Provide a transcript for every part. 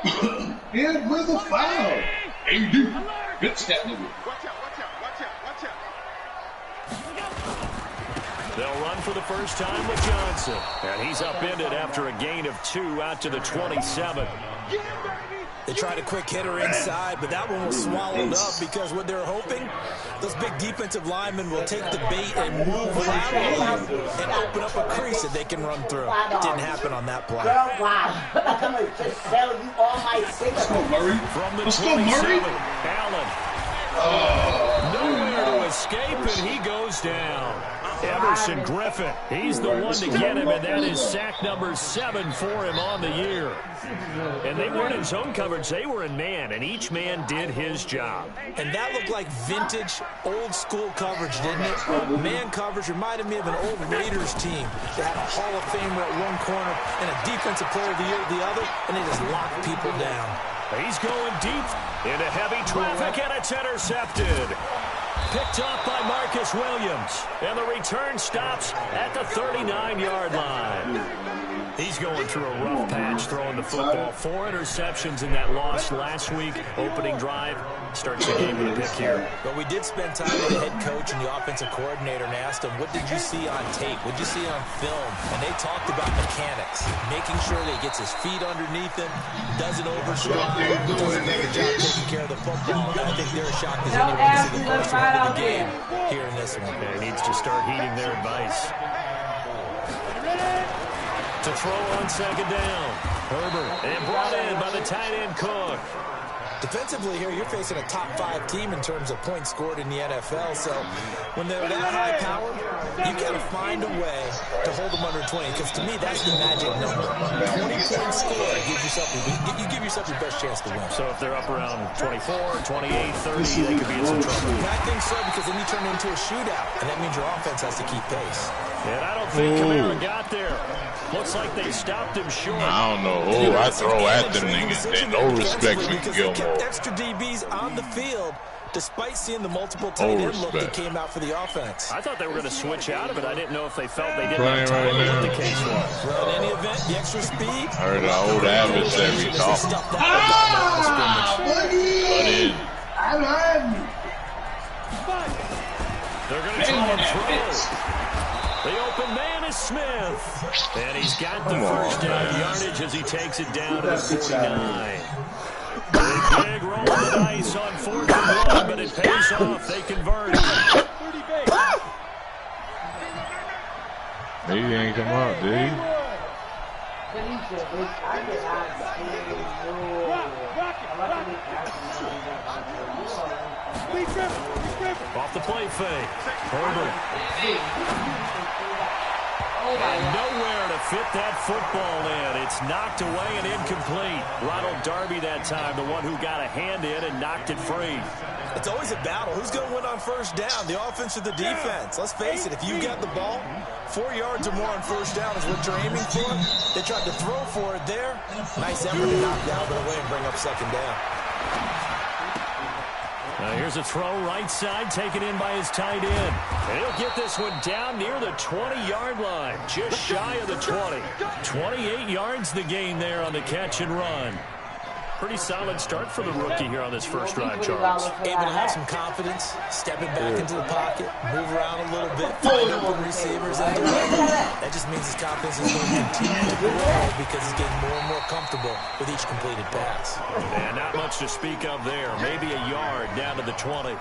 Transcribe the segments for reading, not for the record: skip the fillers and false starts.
Hit with a foul. AD. Good step. Watch out. They'll run for the first time with Johnson. And he's upended after a gain of 2 out to the 27. They tried a quick hitter inside, but that one was swallowed up because what they're hoping, those big defensive linemen will take the bait and move laterally and open up a crease that they can run through. Didn't happen on that play. Girl, wow. I'm going to just sell you all my cigarettes. Let's go, Murray. From the Let's 27, go, Murray. Allen. Nowhere to escape, and he goes down. Everson Griffin, he's the one to get him, and that is sack number 7 for him on the year. And they weren't in zone coverage, they were in man, and each man did his job. And that looked like vintage, old-school coverage, didn't it? Man coverage reminded me of an old Raiders team that had a Hall of Famer at one corner and a Defensive Player of the Year at the other, and they just locked people down. He's going deep into heavy traffic, and it's intercepted. Picked off by Marcus Williams. And the return stops at the 39-yard line. He's going through a rough patch throwing the football. 4 interceptions in that loss last week. Opening drive. Starts the game with a pick here. But we did spend time with the head coach and the offensive coordinator and asked him, what did you see on tape? What did you see on film? And they talked about mechanics, making sure that he gets his feet underneath him, doesn't overstride, does a good job taking care of the football. And I think they're as shocked as anyone to see the first round of the game here in this one. Yeah, he needs to start heeding their advice. To throw on second down. Herbert, and brought in by the tight end Cook. Defensively here, you're facing a top-5 team in terms of points scored in the NFL, so when they're that high-powered, you got to find a way to hold them under 20, because to me, that's the magic number. 20-point score gives yourself, you give yourself your best chance to win. So if they're up around 24, 28, 30, they could be in some trouble. I think so, because then you turn it into a shootout, and that means your offense has to keep pace. And I don't think Kamara got there. Looks like they stopped him short. I don't know who I throw at them niggas. They no respect for Gilmore. Extra DBs on the field, despite seeing the multiple tight end look that came out for the offense. I thought they were going to switch out of it. I didn't know if they felt they didn't have time what the case was. Well, in any event, the extra speed. I heard an old adversary talking. They're going to try and throw. The open man is Smith. And he's got the first down yardage as he takes it down to the 49. Big roll of the dice on 4th and 1, but it pays off. They convert. He ain't come out, did he? Off the play fake. Herbert. And nowhere to fit that football in. It's knocked away and incomplete. Ronald Darby that time, the one who got a hand in and knocked it free. It's always a battle. Who's going to win on first down, the offense or the defense? Let's face it, if you got the ball, 4 yards or more on first down is what you're aiming for. They tried to throw for it there. Nice effort to knock down the way and bring up second down. Now here's a throw right side, taken in by his tight end. And he'll get this one down near the 20-yard line, just shy of the 20. 28 yards the gain there on the catch and run. Pretty solid start for the rookie here on this first drive, Charles. Able to have some confidence, stepping back into the pocket, move around a little bit, find open receivers, and that just means his confidence is going to continue to grow because he's getting more and more comfortable with each completed pass. And not much to speak of there. Maybe a yard down to the 20.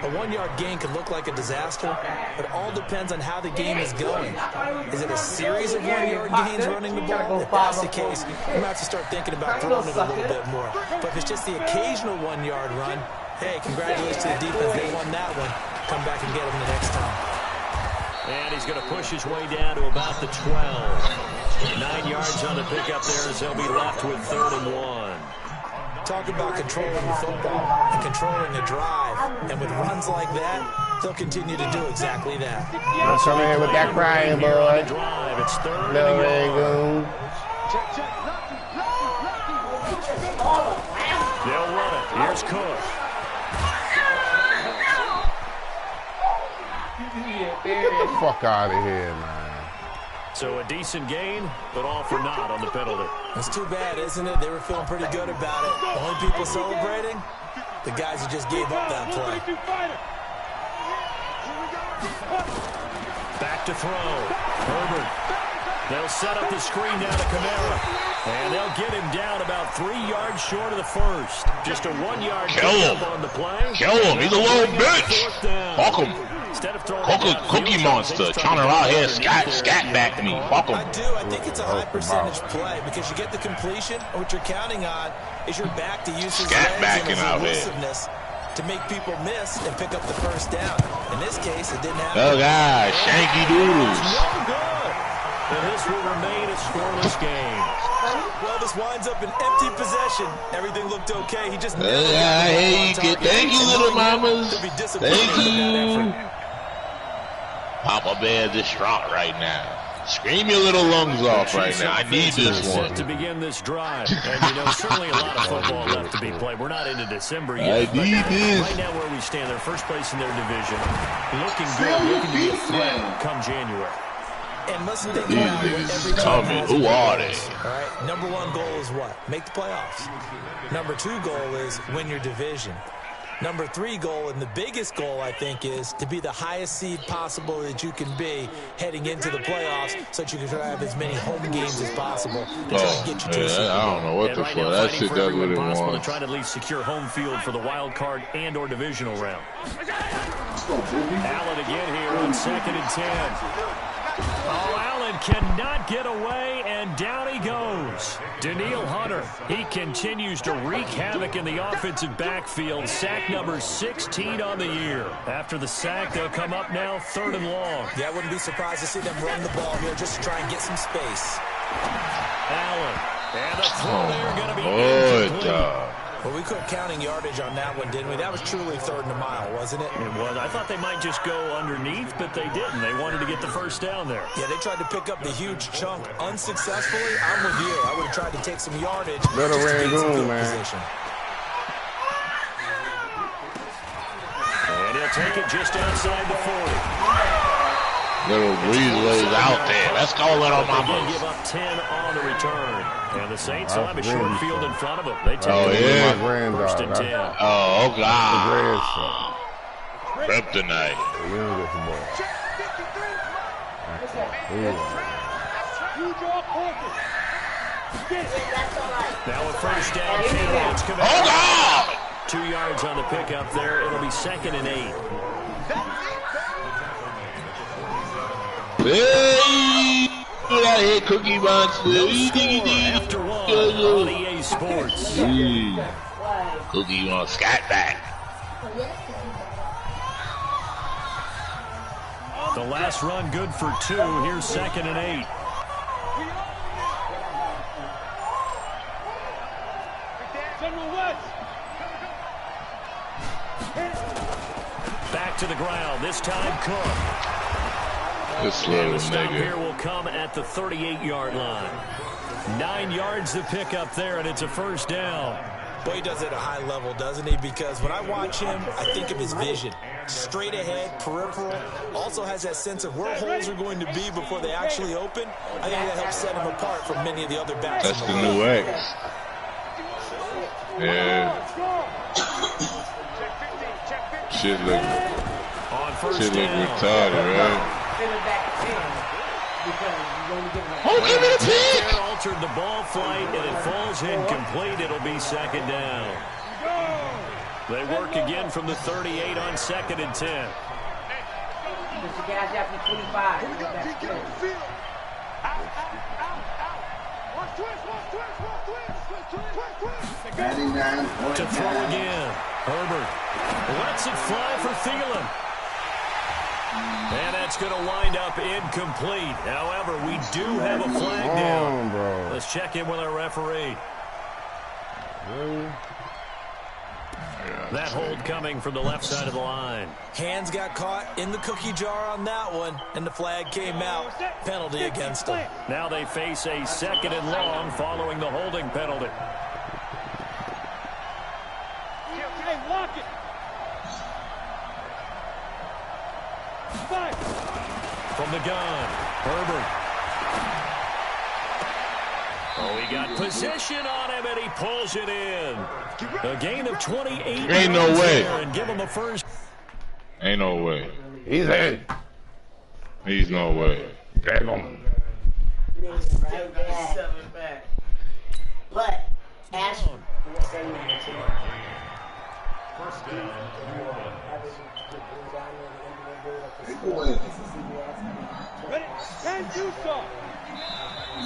A 1-yard gain could look like a disaster. It all depends on how the game is going. Is it a series of 1-yard gains running the ball? If that's the case, you might have to start thinking about throwing it a little bit more. But if it's just the occasional 1-yard run, hey, congratulations to the defense. They won that one. Come back and get them the next time. And he's going to push his way down to about the 12. 9 yards on the pickup there as they'll be left with 3rd and 1. Talk about controlling the football and controlling the drive. And with runs like that, they'll continue to do exactly that. Let's come in here with that crying, boy. It's 3rd No, and there you go. They'll run it. Here's Cook. Get the fuck out of here, man. So a decent gain, but all for naught on the penalty. It's too bad, isn't it? They were feeling pretty good about it. The only people celebrating, the guys who just gave up that play. Back to throw. Herbert. They'll set up the screen down to Kamara. And they'll get him down about 3 yards short of the first. Just a 1-yard Kill on the play. Kill him. He's a little bitch. Fuck him. Instead of throwing Fuck a cookie monster. Trying to out here scat back me. Fuck him. I do. I think it's a high percentage play because you get the completion. And what you're counting on is your back to use his legs and his elusiveness to make people miss and pick up the first down. In this case, it didn't happen. Oh, God. Shanky doodles. No good. And this will remain a scoreless game. Well, this winds up an empty possession. Everything looked okay. He just never thank you, little mamas. Thank you. Papa Bear distraught right now. Scream your little lungs off right now. I need this one. Set to begin this drive. And, you know, certainly a lot of football left to be played. We're not into December yet. I need this. Right now where we stand, they're first place in their division. Looking good, looking to be a threat come January. And let's think about what every team has. Who are they? All right, number 1 goal is what? Make the playoffs. Number 2 goal is win your division. Number 3 goal, and the biggest goal, I think, is to be the highest seed possible that you can be heading into the playoffs so that you can try to have as many home games as possible to try and get you to a seed. I don't know what the fuck. That shit does what it wants. To try to at least secure home field for the wild card and or divisional round. Allen again here on 2nd and 10. Oh, Allen cannot get away, and down he goes. Daniil Hunter, he continues to wreak havoc in the offensive backfield. Sack number 16 on the year. After the sack, they'll come up now 3rd and long. Yeah, I wouldn't be surprised to see them run the ball here just to try and get some space. Allen, and the throw there going to be incomplete. Well, we couldn't counting yardage on that one, didn't we? That was truly 3rd and a mile, wasn't it? It was. I thought they might just go underneath, but they didn't. They wanted to get the first down there. Yeah, they tried to pick up the huge chunk unsuccessfully. I'm with you. I would have tried to take some yardage. Little Rangoon, man. Position. And he'll take it just outside the 40. Little Breezeways out there. Let's go, little mama. They give up 10 on the return. And the Saints will have a short field in front of them. They take it. 1st and 10. Oh, God. Kryptonite. Now a first down. Oh, God. 2 yards on the pickup there. It'll be 2nd and 8. Hey, get out here, Cookie Monster. After 1 on EA Sports. Cookie wants scat back. The last run good for 2. Here's 2nd and 8. Back to the ground. This time Cook. This little the stop nigga. here will come at the 38-yard line. 9 yards to pick up there, and it's a first down. Boy, he does it at a high level, doesn't he? Because when I watch him, I think of his vision. Straight ahead, peripheral. Also has that sense of where holes are going to be before they actually open. I think that helps set him apart from many of the other backs. That's the new X. Yeah. Shit look retarded, right? Oh, give me the pick! Altered the ball flight, and it falls incomplete. It'll be 2nd down. They work again from the 38 on 2nd and 10. To throw again. Herbert lets it fly for Thielen. And that's going to wind up incomplete. However, we do have a flag down. Let's check in with our referee. That hold coming from the left side of the line. Hands got caught in the cookie jar on that one, and the flag came out. Penalty against them. Now they face a 2nd and long following the holding penalty. From the gun, Herbert. Oh, he got position on him, and he pulls it in. A gain of 28. Ain't no way. And give him a first. Ain't no way. He's in. He's no way. Drag him. Right there. But Ash.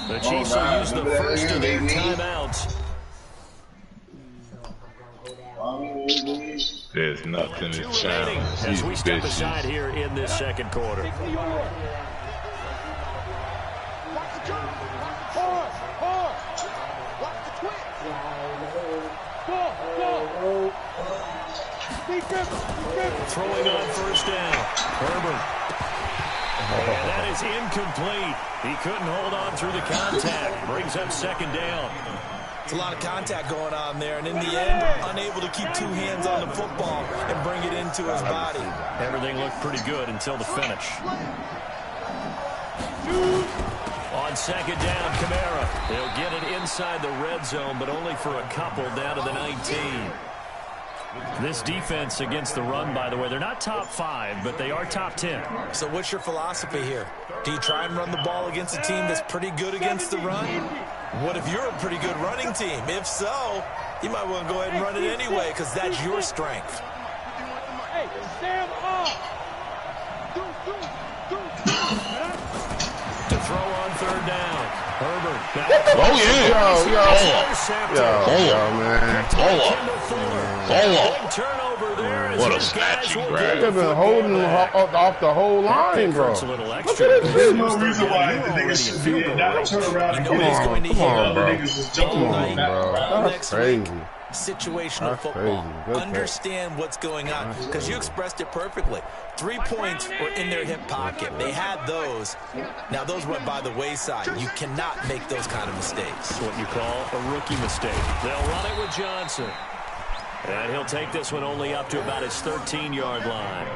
The Chiefs will use the first of their timeouts. There's nothing to challenge. As we step aside here in this second quarter. Throwing on first down. Herbert. And that is incomplete. He couldn't hold on through the contact. Brings up second down. It's a lot of contact going on there, and in the end, unable to keep two hands on the football and bring it into his body. Everything looked pretty good until the finish. On second down, Kamara. They'll get it inside the red zone, but only for a couple down to the 19. This defense against the run, by the way, they're not top 5, but they are top 10. So what's your philosophy here? Do you try and run the ball against a team that's pretty good against the run? What if you're a pretty good running team? If so, you might want to go ahead and run it anyway because that's your strength. Hey, stand up! To throw on third down. Herbert. Oh, yeah. Man. Big turnover there. What a snatching grab. They've been holding off the whole line, bro. A little extra. There's no reason why the niggas should not turn around and Come on, bro. Niggas is jumping on that, bro. That's crazy. Situational football. Understand what's going on because you expressed it perfectly. 3 points were in their hip pocket. They had those. Now those went by the wayside. You cannot make those kind of mistakes. That's what you call a rookie mistake. They'll run it with Johnson. And he'll take this one only up to about his 13-yard line.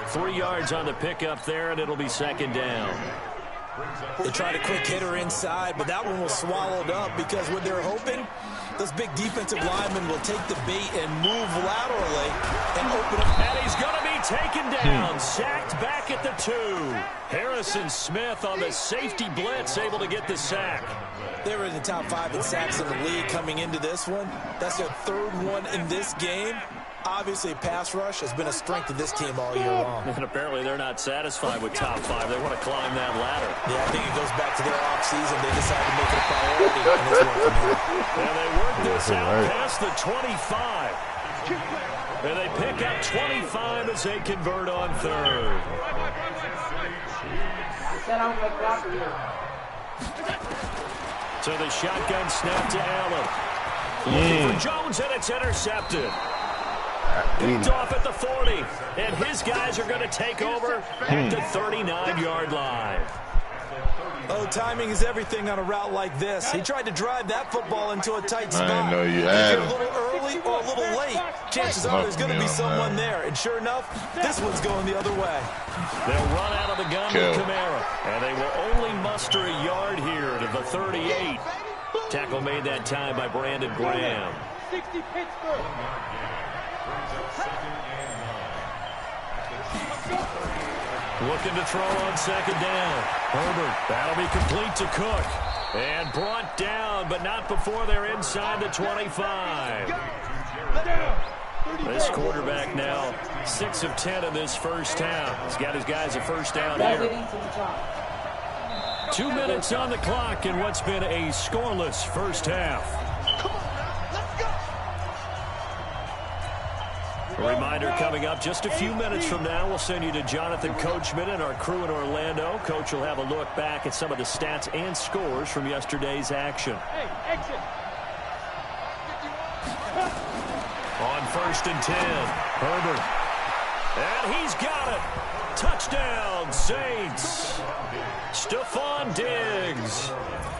3 yards on the pickup there, and it'll be second down. They tried a quick hitter inside, but that one was swallowed up because what they're hoping, those big defensive linemen will take the bait and move laterally and open up. And he's going to be taken down, sacked back at the 2. Harrison Smith on the safety blitz, able to get the sack. They were in the top 5 in sacks in the league coming into this one. That's their 3rd one in this game. Obviously, pass rush has been a strength of this team all year long. And apparently they're not satisfied with top 5. They want to climb that ladder. Yeah, I think it goes back to their offseason. They decided to make it a priority, and it's working here. And they work this out past the 25. And they pick up 25 as they convert on third. So the shotgun snap to Allen. Looking for Jones, and it's intercepted. Picked off at the 40, and his guys are going to take over at the 39-yard line. Oh, timing is everything on a route like this. He tried to drive that football into a tight spot. I know you If had you're a him. little early or a little late, chances are there's going to be someone there. And sure enough, this one's going the other way. They'll run out of the gun with Kamara, and they will only muster a yard here to the 38. Tackle made that time by Brandon Graham. 60 Pittsburgh. Looking to throw on second down. Herbert, that'll be complete to Cook. And brought down, but not before they're inside the 25. This quarterback now 6 of 10 in this first half. He's got his guys a first down here. 2 minutes on the clock in what's been a scoreless first half. A reminder coming up just a few minutes from now, we'll send you to Jonathan Coachman and our crew in Orlando. Coach will have a look back at some of the stats and scores from yesterday's action. Hey, exit. On 1st and 10, Herbert. And he's got it. Touchdown, Saints. Stephon Diggs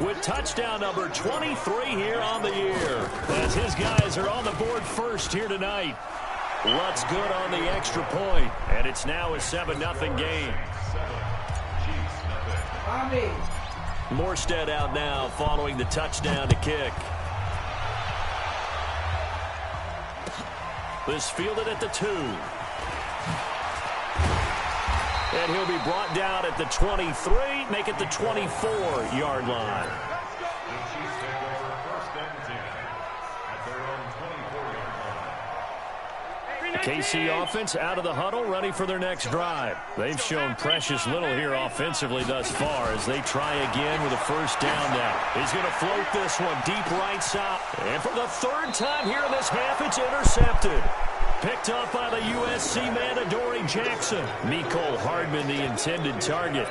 with touchdown number 23 here on the year. As his guys are on the board first here tonight. Luck's good on the extra point, and it's now a 7-0 game. Morstead out now following the touchdown to kick. This fielded at the 2. And he'll be brought down at the 23, make it the 24-yard line. KC offense out of the huddle, ready for their next drive. They've shown precious little here offensively thus far as they try again with a first down now. He's going to float this one deep right side. And for the third time here in this half, it's intercepted. Picked up by the USC man, Adoree Jackson. Mecole Hardman, the intended target.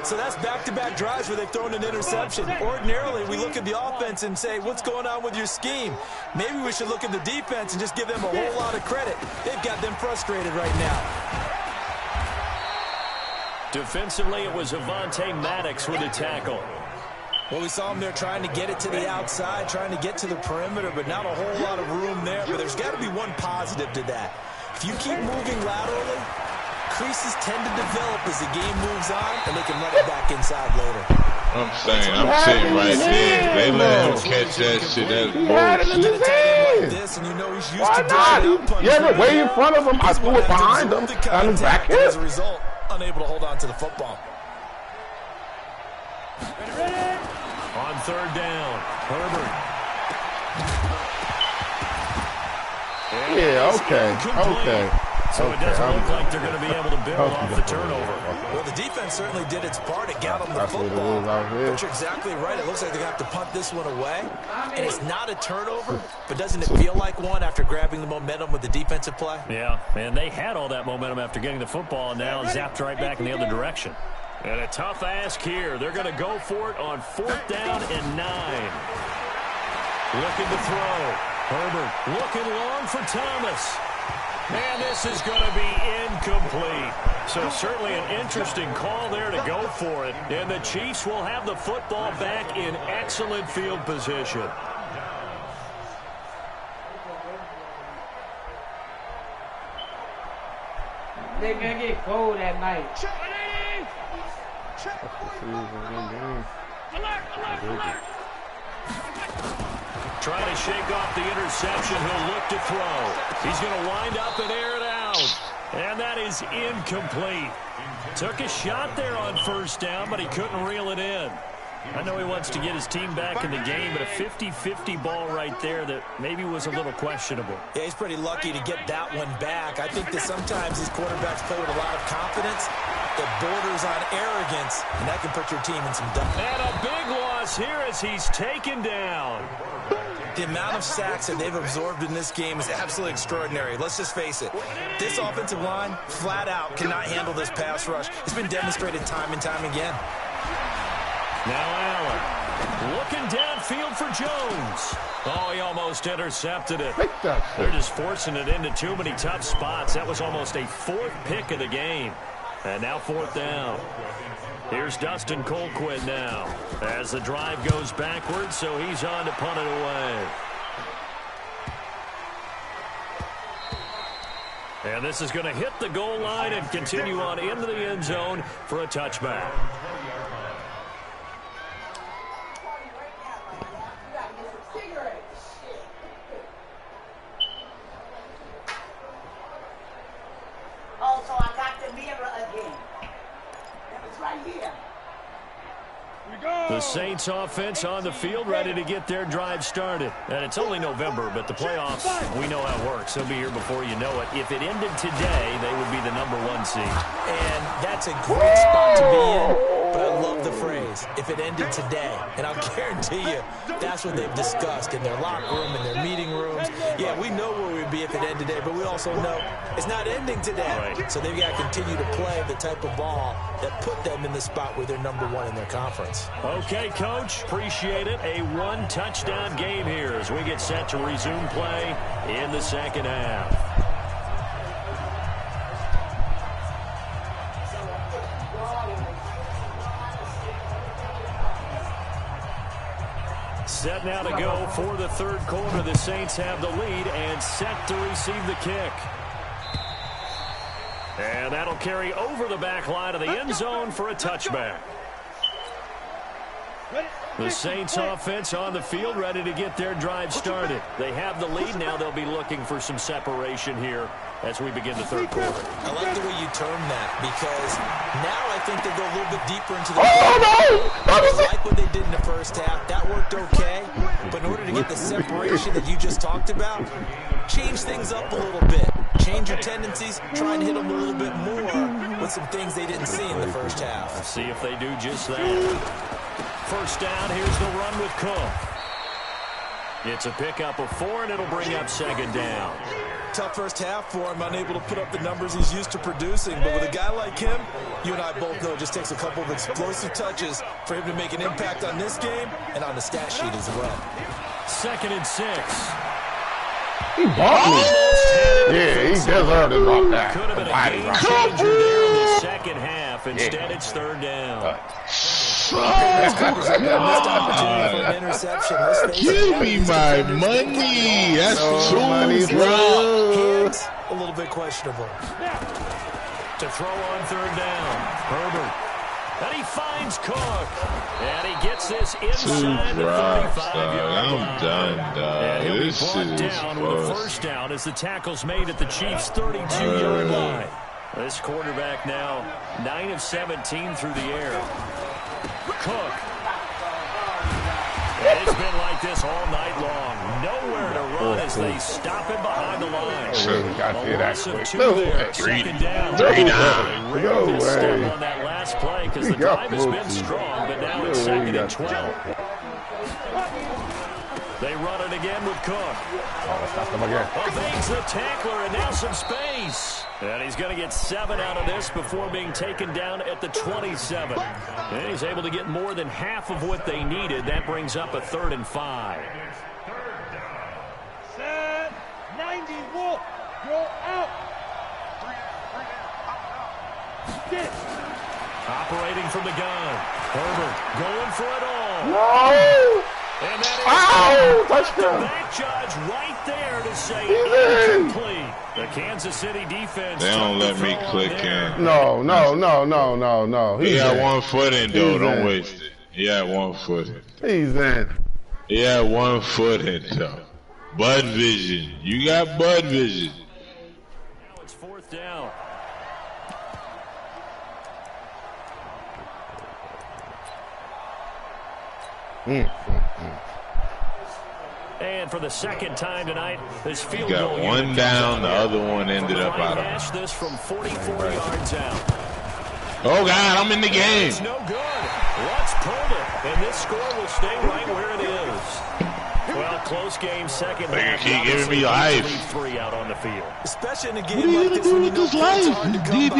So that's back-to-back drives where they've thrown an interception. Ordinarily, we look at the offense and say, what's going on with your scheme? Maybe we should look at the defense and just give them a whole lot of credit. They've got them frustrated right now. Defensively, it was Avonte Maddox with a tackle. Well, we saw him there trying to get it to the outside, trying to get to the perimeter, but not a whole lot of room there. But there's got to be one positive to that. If you keep moving laterally, creases tend to develop as the game moves on, and they can run it back inside later. I'm saying, I'm sitting right there. They let him catch that shit. That's bullshit. Why not? Yeah, but way in front of him. I threw it behind him. On his back hip. As a result, unable to hold on to the football. On third down, Herbert. Yeah, okay. So it doesn't look like they're going to be able to build off the turnover. Well, the defense certainly did its part. It got them the football. But you're exactly right. It looks like they're going to have to punt this one away. And it's not a turnover, but doesn't it feel like one after grabbing the momentum with the defensive play? Yeah, and they had all that momentum after getting the football, and now zapped right back in the other direction. And a tough ask here. They're going to go for it on 4th down and 9. Looking to throw. Herbert looking long for Thomas. And this is going to be incomplete. So certainly an interesting call there to go for it. And the Chiefs will have the football back in excellent field position. They're going to get cold at night. Trying to shake off the interception. He'll look to throw. He's going to wind up and air it out. And that is incomplete. Took a shot there on 1st down, but he couldn't reel it in. I know he wants to get his team back in the game, but a 50-50 ball right there that maybe was a little questionable. Yeah, he's pretty lucky to get that one back. I think that sometimes these quarterbacks play with a lot of confidence that borders on arrogance, and that can put your team in some doubt. And a big loss here as he's taken down. The amount of sacks that they've absorbed in this game is absolutely extraordinary. Let's just face it. This offensive line, flat out, cannot handle this pass rush. It's been demonstrated time and time again. Now Allen looking downfield for Jones. Oh, he almost intercepted it. They're just forcing it into too many tough spots. That was almost a 4th pick of the game. And now 4th down. Here's Dustin Colquitt now as the drive goes backwards, so he's on to punt it away. And this is going to hit the goal line and continue on into the end zone for a touchback. Also, I got the mirror again. That was right here. The Saints offense on the field, ready to get their drive started. And it's only November, but the playoffs, we know how it works. They'll be here before you know it. If it ended today, they would be the #1 seed. And that's a great spot to be in. But I love the phrase, if it ended today. And I'll guarantee you, that's what they've discussed in their locker room, in their meeting rooms. Yeah, we know where we'd be if it ended today, but we also know it's not ending today. Right. So they've got to continue to play the type of ball that put them in the spot where they're #1 in their conference. Okay, Coach, appreciate it. A 1-touchdown game here as we get set to resume play in the second half. Set now to go for the 3rd quarter. The Saints have the lead and set to receive the kick. And that'll carry over the back line of the end zone for a touchback. The Saints offense on the field, ready to get their drive started. They have the lead. Now they'll be looking for some separation here as we begin the third quarter. I like the way you term that, because now I think they go a little bit deeper into the no! like what they did in the first half. That worked okay, but in order to get the separation that you just talked about, change things up a little bit. Change your tendencies, try and hit them a little bit more with some things they didn't see in the first half. Let's see if they do just that. First down, here's the run with Cook. It's a pickup of 4, and it'll bring up second down. Tough first half for him, unable to put up the numbers he's used to producing. But with a guy like him, you and I both know it just takes a couple of explosive touches for him to make an impact on this game and on the stat sheet as well. 2nd and 6. He bought me. Yeah, he deserved to drop that. Could have been a game changer there in the second half. Instead, it's third down. Give me my money. That's too bro. A little bit questionable. To throw on third down, Herbert. And he finds Cook. And he gets this inside the 35-yard line. I'm done, dog. And he'll be This brought is down with a first down as the tackle's made at the Chiefs' 32-yard line. This quarterback now 9 of 17 through the air. Cook. And it's been like this all night long. Nowhere to run as they stop him behind the line. A loss of 2 there. Second down. Really step on that last play because the drive has been strong, but now it's 2nd and 12. They run it again with Cook. Evades the tackler, and now some space. And he's going to get 7 out of this before being taken down at the 27. And he's able to get more than half of what they needed. That brings up a 3rd and 5. Set. 90 Wolf. Go out. Get it. Operating from the gun. Herbert going for it all. No! And that is touchdown. That judge right there to say incomplete. The Kansas City defense. They don't let me click in. No. He had 1 foot in, though. Don't waste it. He had 1 foot in. He's in. He had 1 foot in, though. Bud vision. You got bud vision. Now it's 4th down. And for the second time tonight, this field goal. Got 1 down, the other one ended up out of it. This from 44 yards out. Oh God, I'm in the game. It's no good. Let's pull it, and this score will stay right where it is. Well, close game, second half. Keep giving me life. 3 out on the field. Especially in a game like this when you know it's hard to come by.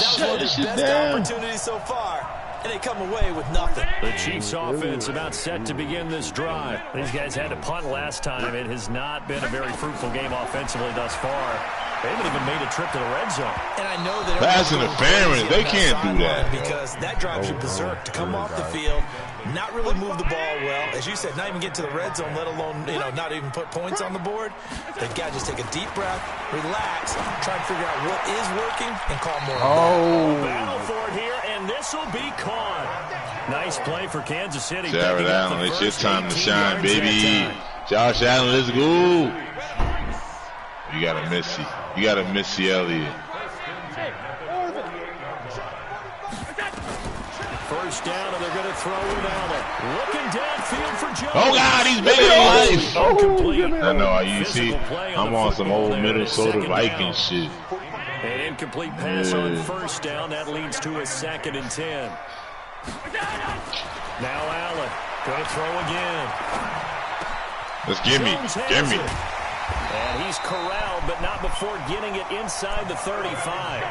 That was one of the best opportunities so far. And they come away with nothing. The Chiefs offense about set to begin this drive. These guys had to punt last time. It has not been a very fruitful game offensively thus far. They haven't even made a trip to the red zone. And I know that that's interference. They can't do that. Because that drives you berserk to come off the field, not really move the ball well. As you said, not even get to the red zone, let alone, not even put points on the board. They've got to just take a deep breath, relax, try and figure out what is working, and call more. Battle for it here, and this will be caught. Nice play for Kansas City. Jared Allen, it's your time to shine, baby. Josh Allen, let's go. You got a Missy. You got a Missy Elliott. First down, and they're going to throw it Allen. Looking downfield for Jones. Oh, God, he's bigger than life. I know, you see, I'm on some old Minnesota Vikings shit. An incomplete pass on first down. That leads to a 2nd and 10. Now Allen going to throw again. Let's give me. And he's corralled, but not before getting it inside the 35.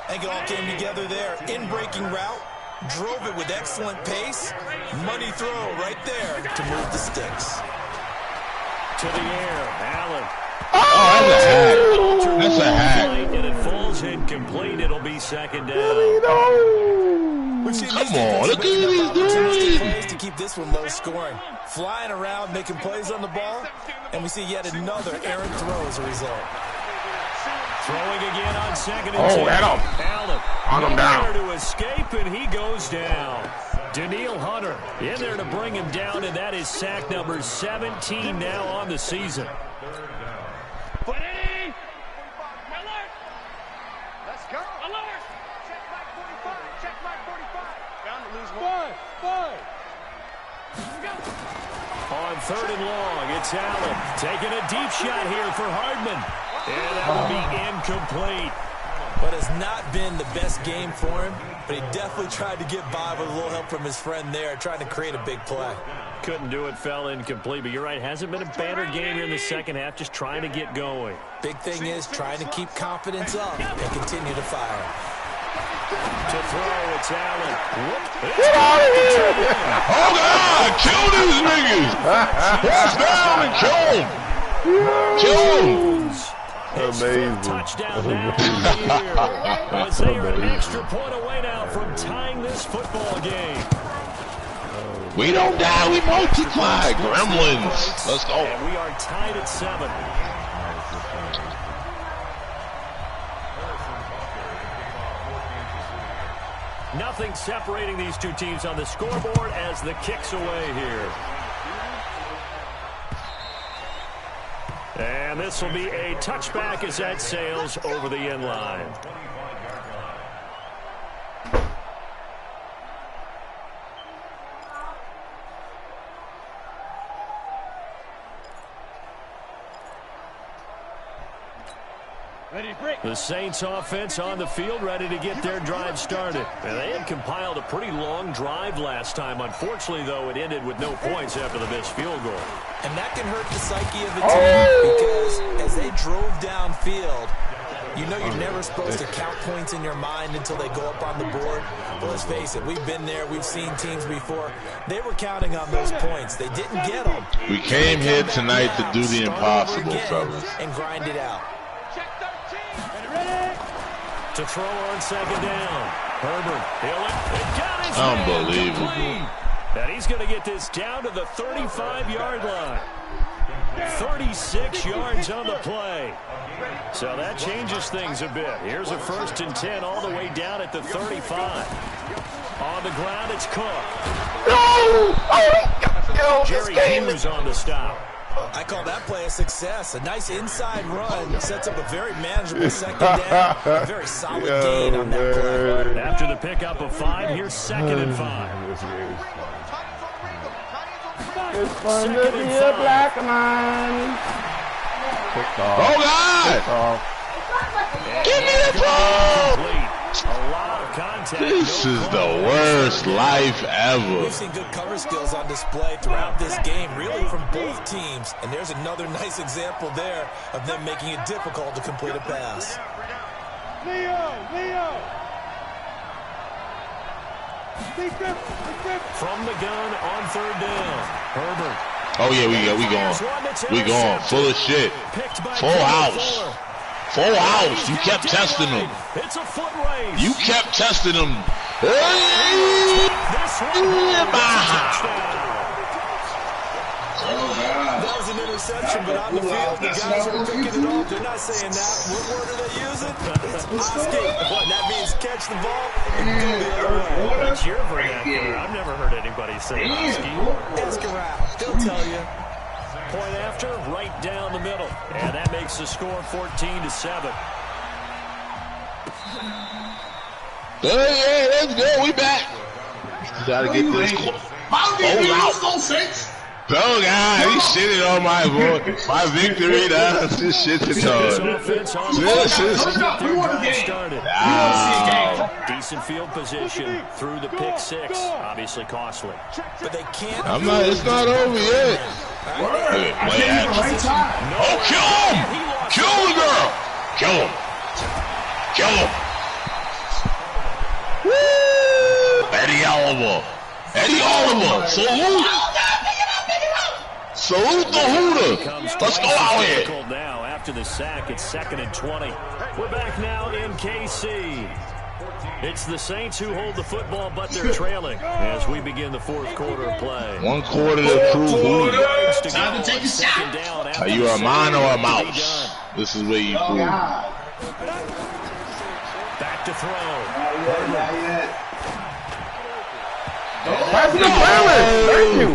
I think it all came together there. In-breaking route, drove it with excellent pace. Money throw right there to move the sticks. To the air, Allen. Oh, that's a hack. And it falls incomplete. It'll be 2nd down. Come on, look at what he's doing. To keep this one low scoring. Flying around, making plays on the ball. And we see yet another errant throw as a result. Throwing again on 2nd and 10. Allen. On him down. To escape, and he goes down. Daniil Hunter in there to bring him down, and that is sack number 17 now on the season. Ready? Alert! Let's go. Alert! Check mark 45. Check mark 45. Bound to lose one. Five. On 3rd and long, it's Allen taking a deep shot here for Hardman. And that will be incomplete. But it's not been the best game for him, but he definitely tried to get by with a little help from his friend there, trying to create a big play. Couldn't do it, fell incomplete, but you're right, hasn't been a banner game here in the second half, just trying to get going. Big thing is trying to keep confidence up and continue to fire. To throw, it's Allen. Get out of here! Oh, God! Kill these niggas! Press down and kill them! Kill them! Amazing. Touchdown now here. As they are an extra point away now from tying this football game. We don't die, we multiply. Gremlins. Let's go. And we are tied at 7. Nothing separating these two teams on the scoreboard as the kick's away here. And this will be a touchback as that sails over the end line. The Saints offense on the field, ready to get their drive started. And they had compiled a pretty long drive last time. Unfortunately, though, it ended with no points after the missed field goal. And that can hurt the psyche of the team because as they drove downfield, you know you're never supposed to count points in your mind until they go up on the board. But let's face it, we've been there. We've seen teams before. They were counting on those points. They didn't get them. We came here tonight to do the impossible, fellas. And grind it out. To throw on 2nd down. Herbert, it got his Unbelievable. hand. And he's going to get this down to the 35-yard line. 36 yards on the play. So that changes things a bit. Here's a 1st and 10 all the way down at the 35. On the ground, it's Cook. Jerry Hughes on the stop. I call that play a success. A nice inside run sets up a very manageable 2nd down. A very solid gain on that play. After the pickup of 5, here's 2nd and 5. It's fun to be a black man. Oh, God! Give me the ball! A lot of contact. This is the worst life ever. We've seen good cover skills on display throughout this game, really from both teams. And there's another nice example there of them making it difficult to complete a pass. Leo! From the gun on 3rd down. Herbert. Oh, yeah, we going. Full of shit. Full house. Full house. You kept testing them. It's a foot race. You kept testing them. That was an interception, but on the field, the guys are picking it off. They're not saying that. What word are they using? It's Oski. That means catch the ball and go the other way. That's your vernacular. I've never heard anybody say Oski. Ask around. They'll tell you. Point after, right down the middle. And that makes the score 14-7. Yeah, let's go. We back. Gotta get this. Oh, God, he shitted on my victory. This shit is hard. Decent field position through the pick 6. Obviously costly. But they can't. It's not over yet. Oh, kill him! Kill the girl! Kill him! Kill him! Woo! Eddie Oliver! Salute the Hooter! Let's go out here! Now after the sack, it's 2nd and 20. We're back now in KC. It's the Saints who hold the football, but they're trailing as we begin the 4th quarter of play. 1 quarter to prove who. Time to take a shot. Are you a man or a mouse? This is where you prove. Back to throw. Pass the balance. Thank you.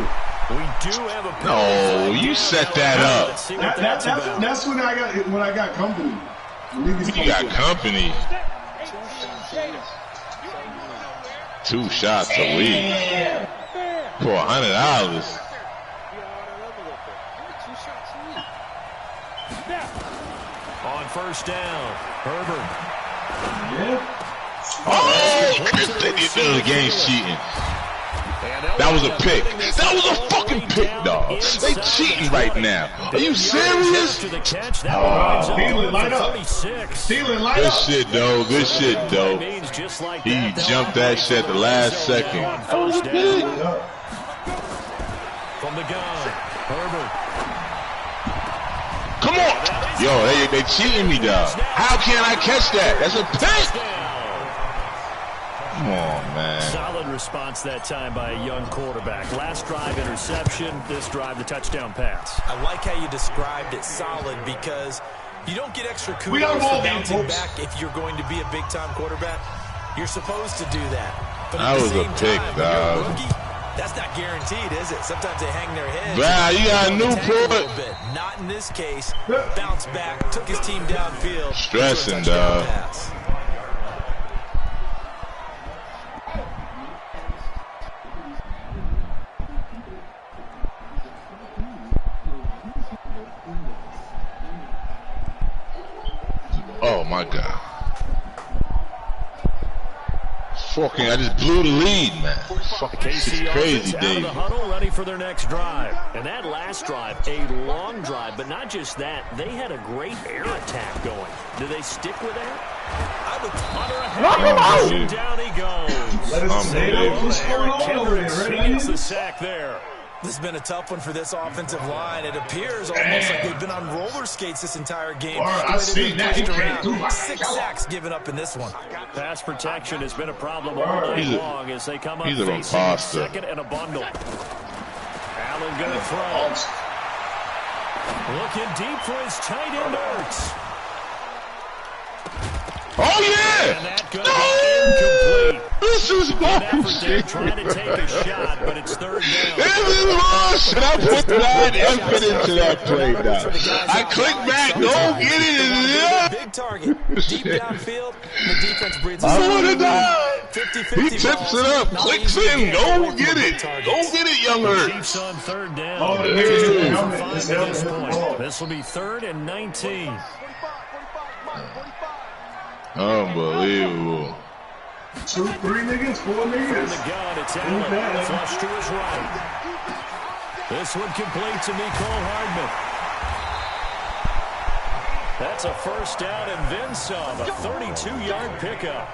We do have a No, you set that up. That's when I got company. You got company. 2 shots a week for $100. On first down, Herbert. Yeah. Oh, the game's cheating. That was a pick. That was a fucking pick, dog. They cheating right now. Are you serious? Thielen, light up. Thielen, light up. Good shit, though. Good shit, though. He jumped that shit at the last second. That was a pick. From the gun, Herbert. Come on. Yo, they cheating me, dog. How can I catch that? That's a pick. Come on, man. Solid response that time by a young quarterback. Last drive, interception. This drive, the touchdown pass. I like how you described it, solid, because you don't get extra kudos for bouncing back if you're going to be a big-time quarterback. You're supposed to do that. But that was a pick, dog. Rookie, that's not guaranteed, is it? Sometimes they hang their heads. Wow, you got a Newport. Not in this case. Bounce back, took his team downfield. Stressing, dog. Oh my God. Fucking, I just blew the lead, man. Fucking crazy, Dave. The huddle ready for their next drive. And that last drive, a long drive, but not just that, they had a great air attack going. Do they stick with that? I would under a down he goes. He gets the sack there. This has been a tough one for this offensive line. It appears almost like they've been on roller skates this entire game. I've seen that. 6 sacks given up in this one. Pass protection has been a problem all night long as they come up facing second and a bundle. Allen going to throw. Looking deep for his tight end Ertz. Oh, yeah! And that going to be incomplete. This is bullshit. Trying to take a shot, but it's third down. This is bullshit. I put 9 effort into that play now. I click back, go get it. Big target, deep downfield. The defense breathes. I want to die. He tips it up, clicks in, go get it. Go get it, young Ertz. Chiefs on third down. This will be 3rd and 19. Unbelievable. 2, 3 niggas, 4 niggas. From the gun, it's Allen. Flush to his right. This one complete to Mecole Hardman. That's a first down and then some. A 32-yard pickup.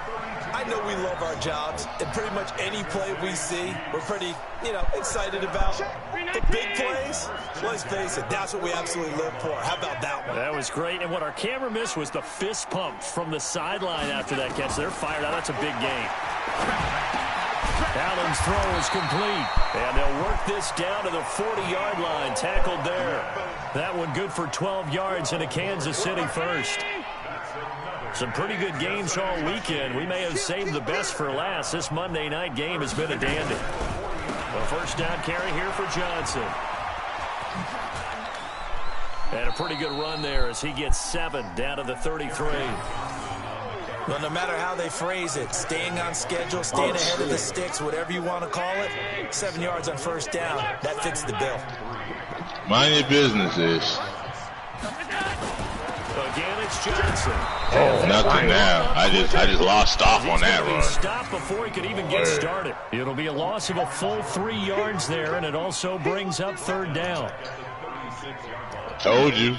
I know we love our jobs, and pretty much any play we see, we're pretty, excited about. The big plays, let's face it, that's what we absolutely live for. How about that one? That was great, and what our camera missed was the fist pump from the sideline after that catch. They're fired out. That's a big gain. Allen's throw is complete, and they'll work this down to the 40-yard line. Tackled there. That one good for 12 yards and a Kansas City first. Some pretty good games all weekend. We may have saved the best for last. This Monday night game has been a dandy. A first down carry here for Johnson. And a pretty good run there as he gets 7 down to the 33. Well, no matter how they phrase it, staying on schedule, staying ahead of the sticks, whatever you want to call it, 7 yards on first down, that fits the bill. Mind your business, Ish. Again, it's Johnson. Oh, nothing now. I just lost off on that run. Stopped before he could even get started. It'll be a loss of a full 3 yards there, and it also brings up third down. Told you.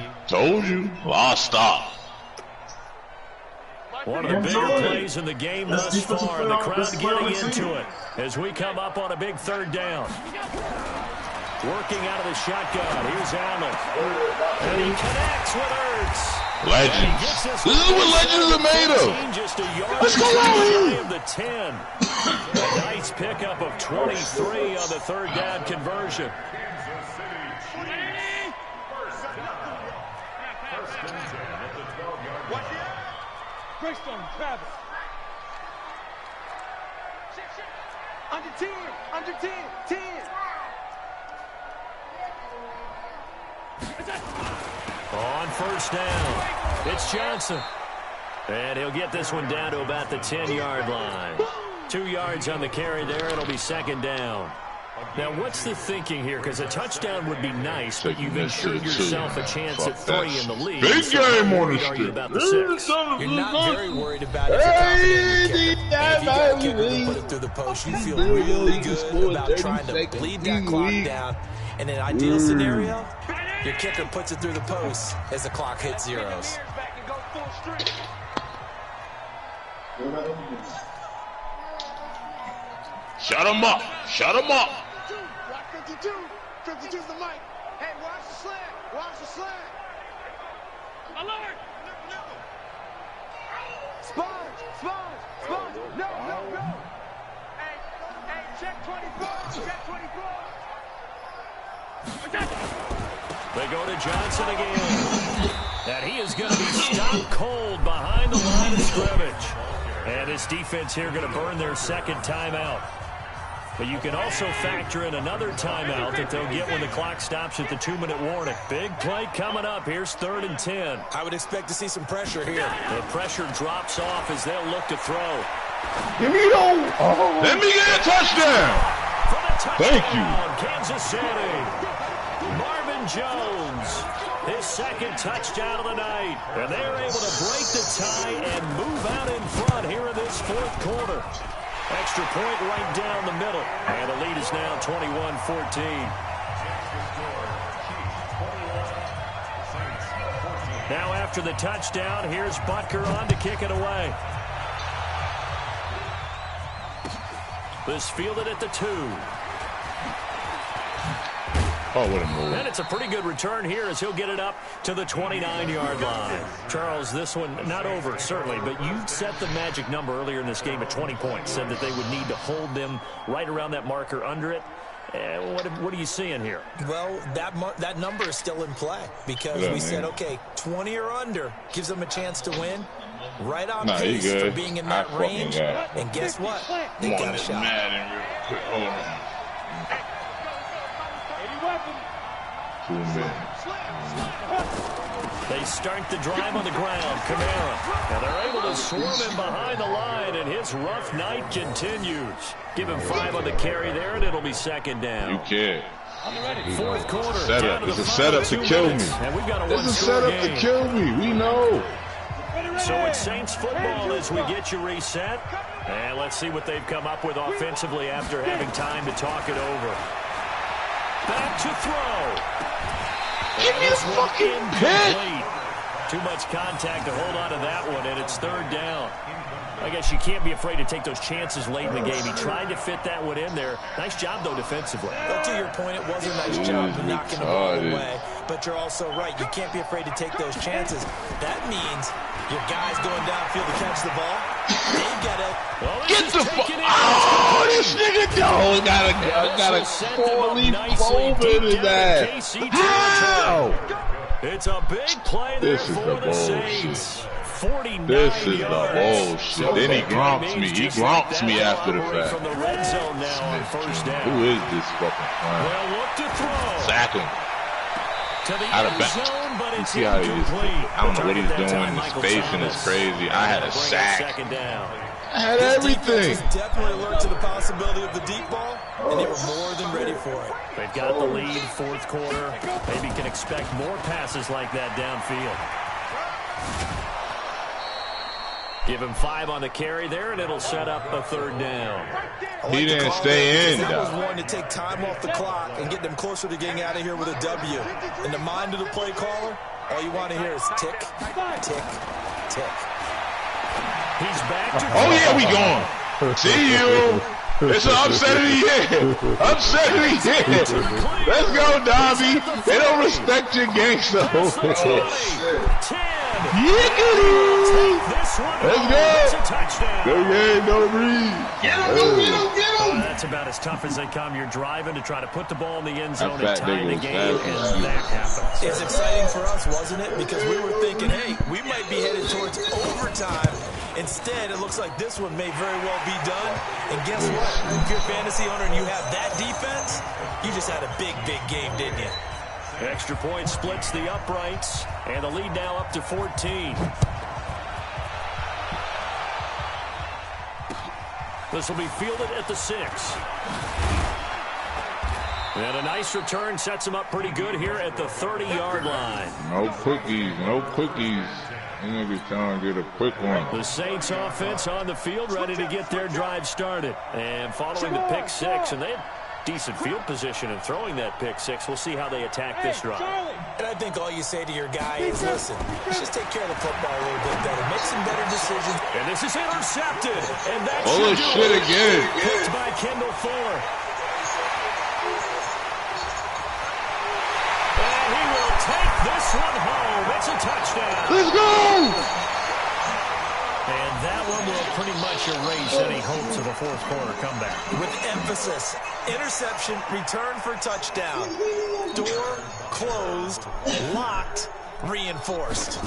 Lost stop. One of the bigger plays in the game thus far, and the crowd getting into it as we come up on a big third down. Working out of the shotgun. Here's Allen. And he connects with Ertz. Legends. This is what legends are made of. Let's go out. The 10. A nice pickup of 23 on the third down conversion. Under 10. 10. On first down, it's Johnson. And he'll get this one down to about the 10-yard line. 2 yards on the carry there. It'll be second down. Now, what's the thinking here? Because a touchdown would be nice, but you've ensured yourself a chance at 3 in the league. Big so game on the street. street. You're not very worried about it. If you got a kicker to put it through the post, you feel really good about trying to bleed that clock down. In an ideal scenario, your kicker puts it through the post as the clock hits zeros. Shut him up. Shut him up. 52. 52's the mic. Hey, watch the slant. Watch the slant. Alert. Sponge. No. Hey, check 24. Check 24. They go to Johnson again. And he is going to be stopped cold behind the line of scrimmage. And this defense here going to burn their second timeout. But you can also factor in another timeout that they'll get when the clock stops at the 2-minute warning. Big play coming up. Here's 3rd and 10. I would expect to see some pressure here. The pressure drops off as they'll look to throw. Give me those. Oh. Let me get a touchdown. For the touchdown, Thank you. Kansas City. Marvin Jones, his second touchdown of the night. And they're able to break the tie and move out in front here in this 4th quarter. Extra point right down the middle. And the lead is now 21-14. Now after the touchdown, here's Butker on to kick it away. This fielded at the 2. Oh, what a move. And it's a pretty good return here as he'll get it up to the 29-yard line. Charles, this one not over, certainly, but you set the magic number earlier in this game at 20 points, said that they would need to hold them right around that marker under it. What are you seeing here? Well, that number is still in play because we said, okay, 20 or under gives them a chance to win. Right on pace for being in that range. And guess what? They got a shot. Hold on. 2 minutes. They start the drive on the ground. Kamara. And they're able to swarm him behind the line, and his rough night continues. Give him 5 on the carry there, and it'll be second down. You can't. 4th quarter. Setup. Down to It's the a setup to kill me. And we've got a This is a setup to kill me. We know. So it's Saints football as we get you reset. And let's see what they've come up with offensively after having time to talk it over. Back to throw. Give me a fucking pit. Too much contact to hold on to that one, and it's 3rd down. I guess you can't be afraid to take those chances late in the game. He tried to fit that one in there. Nice job, though, defensively. But to your point, it was a nice job of knocking the ball away. But you're also right. You can't be afraid to take those chances. That means your guys going downfield to catch the ball. They've got to get the fuck. Oh, this nigga don't got a 4-leaf clover in his ass. How? It's a big play there for the Saints. 49 This is the yards. bullshit. Then he grumps me. He grumps me after the fact. From the red zone now on first down. Who is this fucking clown? Well, look to throw. Sack him. To the Out of end back. zone, but it's See how he just, incomplete. I don't know what he's doing. His spacing is crazy. I had a sack. Second down. I had everything. Defense was definitely alert to the possibility of the deep ball, and they were more than ready for it. They've got the lead, 4th quarter. Maybe can expect more passes like that downfield. Give him 5 on the carry there, and it'll set up a 3rd down. He didn't stay in, That was though. one to take time off the clock and get them closer to getting out of here with a W. In the mind of the play caller, all you want to hear is tick, tick, tick. He's back to Oh, yeah, we gone. See you. It's an upset of the year. Upset of the year. Let's go, Dobby. They don't respect your gangster. Oh, shit. 10. Yiggity. This one Let's go. It's a touchdown. Go, yeah, no read. Get him, get him, get him. That's about as tough as they come. You're driving to try to put the ball in the end zone and tie the game, and that happens. It's exciting for us, wasn't it? Because we were thinking, hey, we might be headed towards overtime. Instead, it looks like this one may very well be done. And guess what? If you're a fantasy owner and you have that defense, you just had a big, big game, didn't you? Extra point splits the uprights, and the lead now up to 14. This will be fielded at the 6. And a nice return sets him up pretty good here at the 30-yard line. No quickies, no quickies. He's going to be trying to get a quick one. The Saints offense on the field, ready to get their drive started. And following the pick 6, and they had decent field position in throwing that pick 6. We'll see how they attack this drive. And I think all you say to your guy is, listen, let's just take care of the football a little bit better. Make some better decisions. And this is intercepted. And that oh, shit again. Picked by Kendall Fuller. And he will take this one home. It's a touchdown. Let's go. And that one will pretty much erase any hopes of a fourth quarter comeback. With emphasis, interception, return for touchdown. Door closed, locked, reinforced.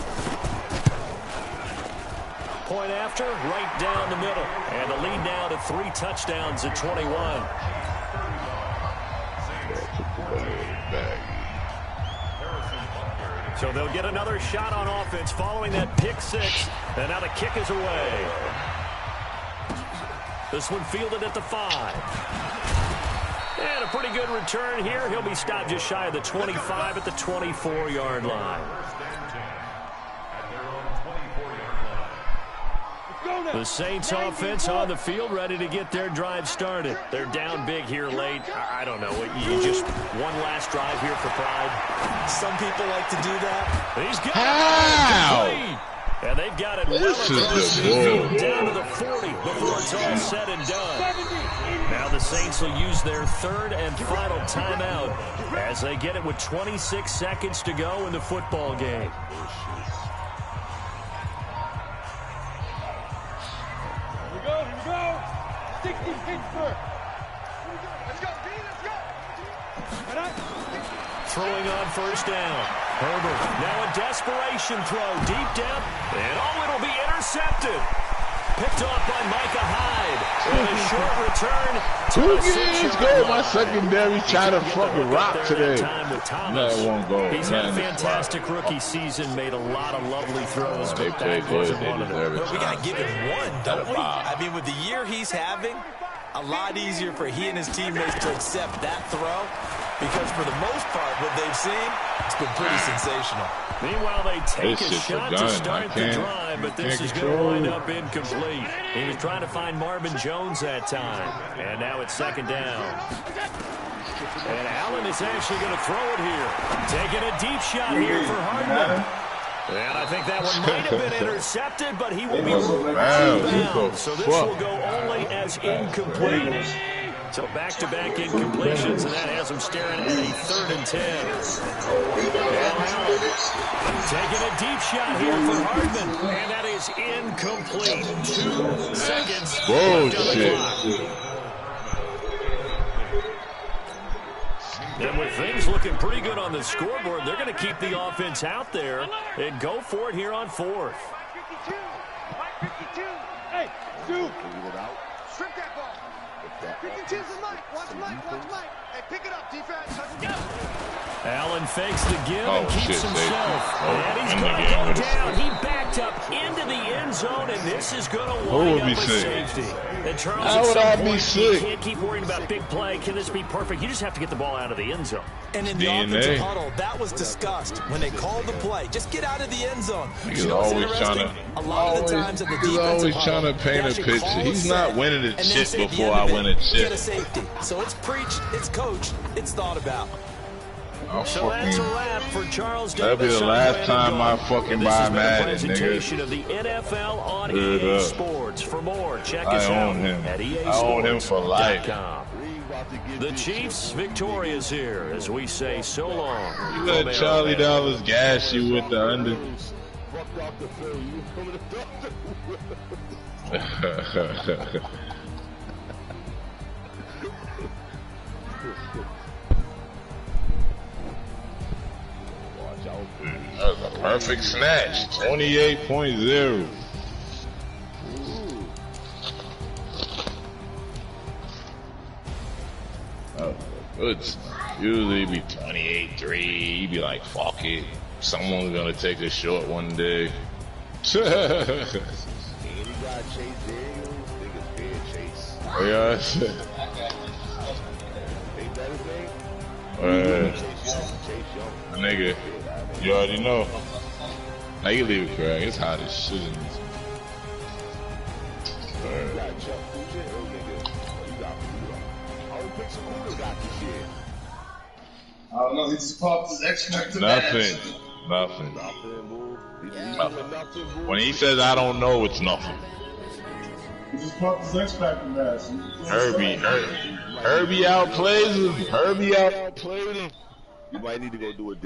Point after, right down the middle. And the lead now to 3 touchdowns at 21. So they'll get another shot on offense following that pick 6. And now the kick is away. This one fielded at the 5. And a pretty good return here. He'll be stopped just shy of the 25 at the 24-yard line. The Saints offense on the field, ready to get their drive started. They're down big here late. I don't know. You just one last drive here for pride. Some people like to do that. He's got it. And they've got it well across the field, down to the 40 before it's all said and done. Now the Saints will use their 3rd and final timeout as they get it with 26 seconds to go in the football game. Here we go. 60 Pittsburgh. Let's go, D, let's go. Throwing on first down. Herbert, now a desperation throw deep down, and it'll be intercepted. Picked off by Micah Hyde. And a short return to the 6-yard go. line. My secondary trying to fucking rock today. No, it won't go. He's had a fantastic rookie season, made a lot of lovely throws, but that wasn't one of them. But we got to give him one, don't we? I mean, with the year he's having, a lot easier for he and his teammates to accept that throw. Because for the most part, what they've seen, it's been pretty sensational. Meanwhile, they take a shot to start the drive, but this is going to wind up incomplete. He was trying to find Marvin Jones that time, and now it's 2nd down. And Allen is actually going to throw it here. Taking a deep shot here for Hardman. And I think that one might have been intercepted, but he will be rebounded. So this will go only as incomplete. So back-to-back incompletions, and that has him staring at a 3rd and 10. Allen taking a deep shot here for Hardman, and that is incomplete. 2 seconds left on the clock. And with things looking pretty good on the scoreboard, they're going to keep the offense out there and go for it here on 4th. 52. Hey, Duke. Strip that ball. 52's the Mike. Watch Mike. Hey, pick it up, defense. Let's go. Allen fakes the give and keeps himself. And he's going to go down. He backed up into the end zone, and this is going to wind up a safety. And Charles, how would I be sick? You can't keep worrying about big play. Can this be perfect? You just have to get the ball out of the end zone. And in the offensive huddle, that was discussed when they called the play. Just get out of the end zone. He's always trying to. A lot of the times in the defensive always trying to paint a picture. He's not winning the chip before I win a chip. Get a safety. So it's preached, it's coached, it's thought about. So that's a wrap for Charles That'll be the last time I fucking buy Madden, nigga. Presentation of the NFL on EA Sports. For more, check us out at EASports.com. I own him for life. The Chiefs victorious here as we say so long. You let Charlie Dollars gas you with the under. That was a perfect snatch. 28.0. That was a good snatch. Usually it'd be 28-3. You'd be like, fuck it. Someone's gonna take a short one day. Yeah. Nigga, you already know. Now you leave it, Craig. It's hot as shit in this. I don't know, he just popped his X-Factor. Nothing. When he says I don't know, it's nothing. He just popped his X-Factor mask. Herbie outplays him. Herbie outplayed him. You might need to go do a